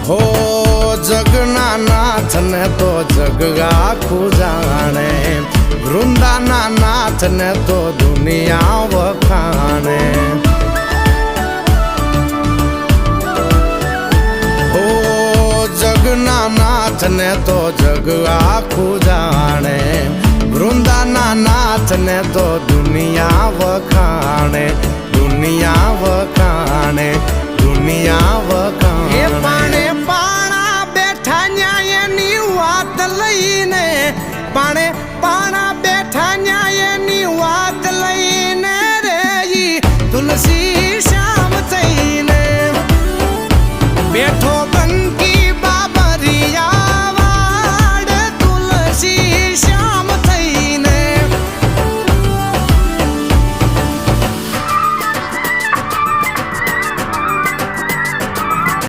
હો જગના નાથ ને તો જગ આખું જાણે, વૃંદાના નાથ ને તો દુનિયા વખાણે. હો જગના નાથ ને તો જગ આખું જાણે, વૃંદાના નાથ ને તો દુનિયા વખાણે, દુનિયા વખાણે, દુનિયા વખાણે. પાણે પાણા બેઠા ન્યાયની વાત લઈને, પાણે પાણા બેઠા ન્યાયની વાત લઈને રે તુલસી શ્યામ થઈને બેઠો